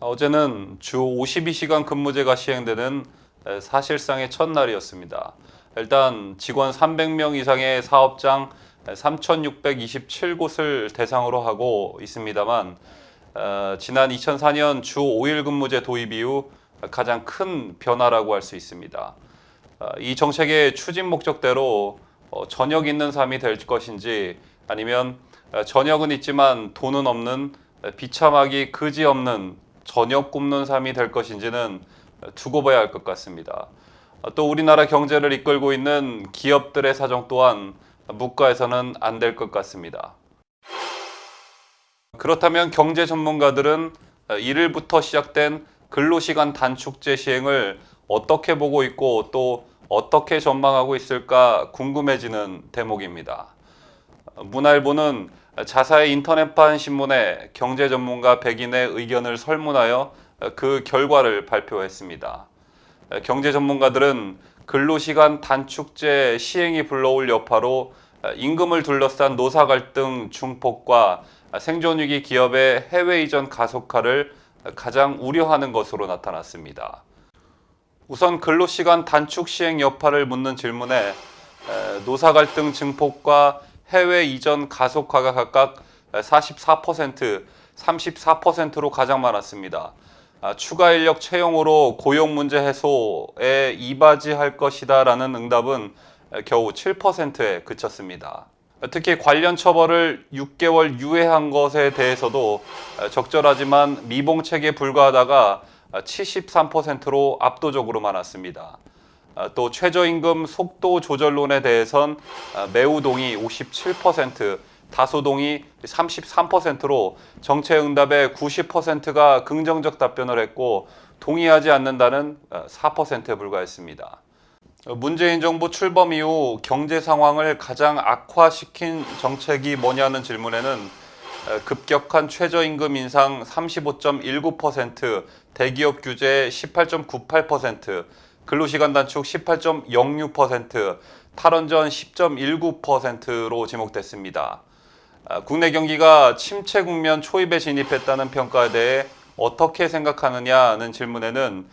어제는 주 52시간 근무제가 시행되는 사실상의 첫날이었습니다. 일단 직원 300명 이상의 사업장 3,627곳을 대상으로 하고 있습니다만, 지난 2004년 주 5일 근무제 도입 이후 가장 큰 변화라고 할 수 있습니다. 이 정책의 추진 목적대로 저녁 있는 삶이 될 것인지, 아니면 저녁은 있지만 돈은 없는 비참하기 그지없는 저녁 굶는 삶이 될 것인지는 두고 봐야 할 것 같습니다. 또 우리나라 경제를 이끌고 있는 기업들의 사정 또한 묵과해서는 안 될 것 같습니다. 그렇다면 경제 전문가들은 1일부터 시작된 근로시간 단축제 시행을 어떻게 보고 있고 또 어떻게 전망하고 있을까 궁금해지는 대목입니다. 문화일보는 자사의 인터넷판 신문에 경제 전문가 100인의 의견을 설문하여 그 결과를 발표했습니다. 경제 전문가들은 근로시간 단축제 시행이 불러올 여파로 임금을 둘러싼 노사 갈등 중폭과 생존위기 기업의 해외 이전 가속화를 가장 우려하는 것으로 나타났습니다. 우선 근로시간 단축 시행 여파를 묻는 질문에 노사 갈등 증폭과 해외 이전 가속화가 각각 44%, 34%로 가장 많았습니다. 추가 인력 채용으로 고용 문제 해소에 이바지할 것이다라는 응답은 겨우 7%에 그쳤습니다. 특히 관련 처벌을 6개월 유예한 것에 대해서도 적절하지만 미봉책에 불과하다가 73%로 압도적으로 많았습니다. 또 최저임금 속도 조절론에 대해선 매우 동의 57%, 다소 동의 33%로 정체 응답의 90%가 긍정적 답변을 했고 동의하지 않는다는 4%에 불과했습니다. 문재인 정부 출범 이후 경제 상황을 가장 악화시킨 정책이 뭐냐는 질문에는 급격한 최저임금 인상 35.19%, 대기업 규제 18.98%, 근로시간 단축 18.06%, 탈원전 10.19%로 지목됐습니다. 국내 경기가 침체 국면 초입에 진입했다는 평가에 대해 어떻게 생각하느냐는 질문에는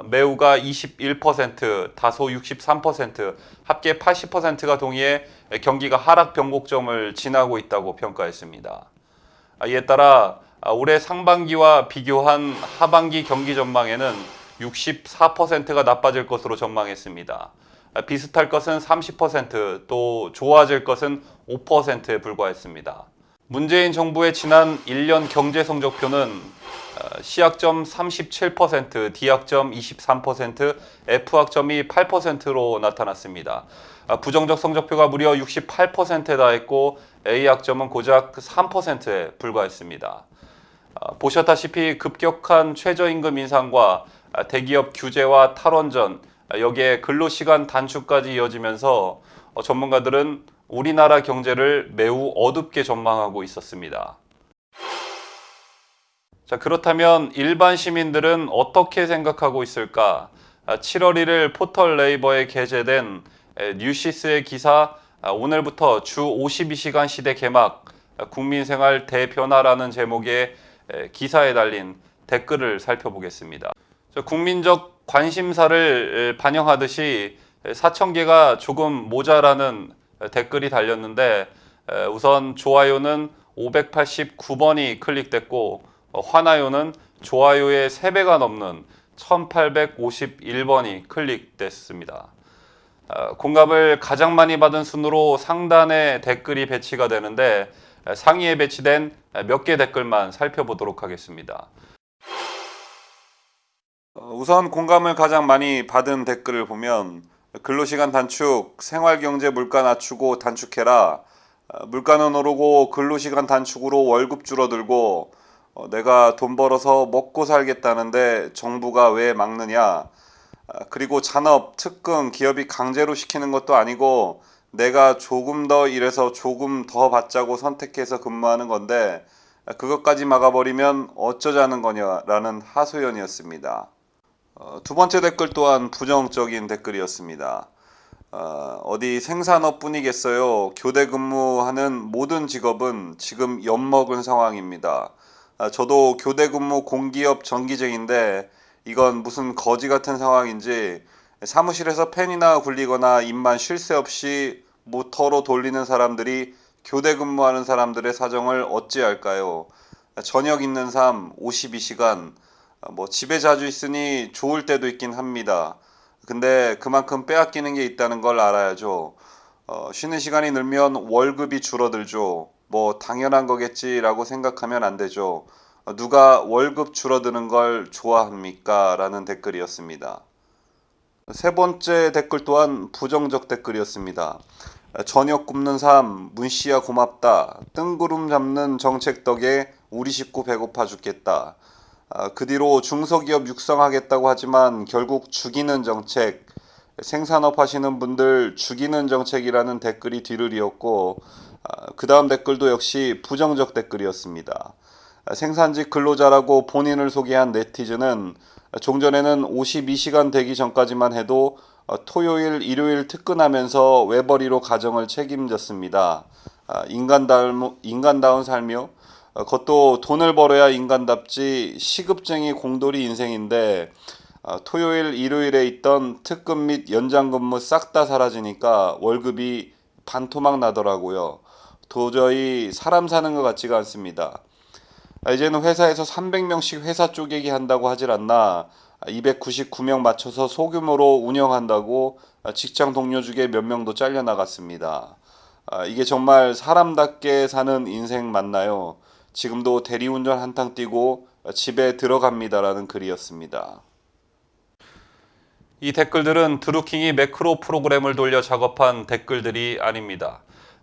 매우가 21%, 다소 63%, 합계 80%가 동의해 경기가 하락 변곡점을 지나고 있다고 평가했습니다. 이에 따라 올해 상반기와 비교한 하반기 경기 전망에는 64%가 나빠질 것으로 전망했습니다. 비슷할 것은 30%, 또 좋아질 것은 5%에 불과했습니다. 문재인 정부의 지난 1년 경제 성적표는 C학점 37%, D학점 23%, F학점이 8%로 나타났습니다. 부정적 성적표가 무려 68%에 달했고 A학점은 고작 3%에 불과했습니다. 보셨다시피 급격한 최저임금 인상과 대기업 규제와 탈원전, 여기에 근로시간 단축까지 이어지면서 전문가들은 우리나라 경제를 매우 어둡게 전망하고 있었습니다. 자, 그렇다면 일반 시민들은 어떻게 생각하고 있을까? 7월 1일 포털 네이버에 게재된 뉴시스의 기사 오늘부터 주 52시간 시대 개막 국민생활 대변화라는 제목의 기사에 달린 댓글을 살펴보겠습니다. 국민적 관심사를 반영하듯이 4,000개가 조금 모자라는 댓글이 달렸는데 우선 좋아요는 589번이 클릭됐고 화나요는 좋아요의 3배가 넘는 1851번이 클릭됐습니다. 공감을 가장 많이 받은 순으로 상단에 댓글이 배치가 되는데 상위에 배치된 몇 개 댓글만 살펴보도록 하겠습니다. 우선 공감을 가장 많이 받은 댓글을 보면 근로시간 단축, 생활경제 물가 낮추고 단축해라. 물가는 오르고 근로시간 단축으로 월급 줄어들고 내가 돈 벌어서 먹고 살겠다는데 정부가 왜 막느냐. 그리고 잔업, 특근, 기업이 강제로 시키는 것도 아니고 내가 조금 더 일해서 조금 더 받자고 선택해서 근무하는 건데 그것까지 막아버리면 어쩌자는 거냐라는 하소연이었습니다. 두 번째 댓글 또한 부정적인 댓글이었습니다. 어디 생산업뿐이겠어요. 교대 근무하는 모든 직업은 지금 엿먹은 상황입니다. 저도 교대 근무 공기업 정기직인데 이건 무슨 거지 같은 상황인지 사무실에서 펜이나 굴리거나 입만 쉴 새 없이 모터로 돌리는 사람들이 교대 근무하는 사람들의 사정을 어찌할까요? 저녁 있는 삶 52시간, 뭐 집에 자주 있으니 좋을 때도 있긴 합니다. 근데 그만큼 빼앗기는 게 있다는 걸 알아야죠. 쉬는 시간이 늘면 월급이 줄어들죠. 뭐 당연한 거겠지라고 생각하면 안 되죠. 누가 월급 줄어드는 걸 좋아합니까? 라는 댓글이었습니다. 세 번째 댓글 또한 부정적 댓글이었습니다. 저녁 굶는 삶, 문씨야 고맙다. 뜬구름 잡는 정책 덕에 우리 식구 배고파 죽겠다. 그 뒤로 중소기업 육성하겠다고 하지만 결국 죽이는 정책, 생산업 하시는 분들 죽이는 정책이라는 댓글이 뒤를 이었고, 그 다음 댓글도 역시 부정적 댓글이었습니다. 생산직 근로자라고 본인을 소개한 네티즌은 종전에는 52시간 되기 전까지만 해도 토요일, 일요일 특근하면서 외벌이로 가정을 책임졌습니다. 인간다운 삶이요. 그것도 돈을 벌어야 인간답지 시급쟁이 공돌이 인생인데 토요일, 일요일에 있던 특근 및 연장 근무 싹 다 사라지니까 월급이 반토막 나더라고요. 도저히 사람 사는 것 같지가 않습니다. 이제는 회사에서 300명씩 회사 쪼개기 한다고 하질 않나 299명 맞춰서 소규모로 운영한다고 직장 동료 중에 몇 명도 잘려나갔습니다. 이게 정말 사람답게 사는 인생 맞나요? 지금도 대리운전 한탕 뛰고 집에 들어갑니다라는 글이었습니다. 이 댓글들은 드루킹이 매크로 프로그램을 돌려 작업한 댓글들이 아닙니다.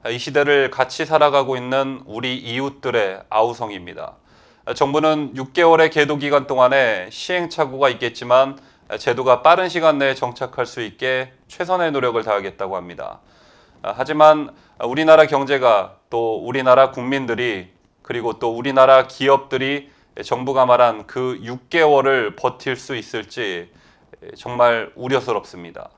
이 시대를 같이 살아가고 있는 우리 이웃들의 아우성입니다. 정부는 6개월의 계도 기간 동안에 시행착오가 있겠지만 제도가 빠른 시간 내에 정착할 수 있게 최선의 노력을 다하겠다고 합니다. 하지만 우리나라 경제가 또 우리나라 국민들이 그리고 또 우리나라 기업들이 정부가 말한 그 6개월을 버틸 수 있을지 정말 우려스럽습니다.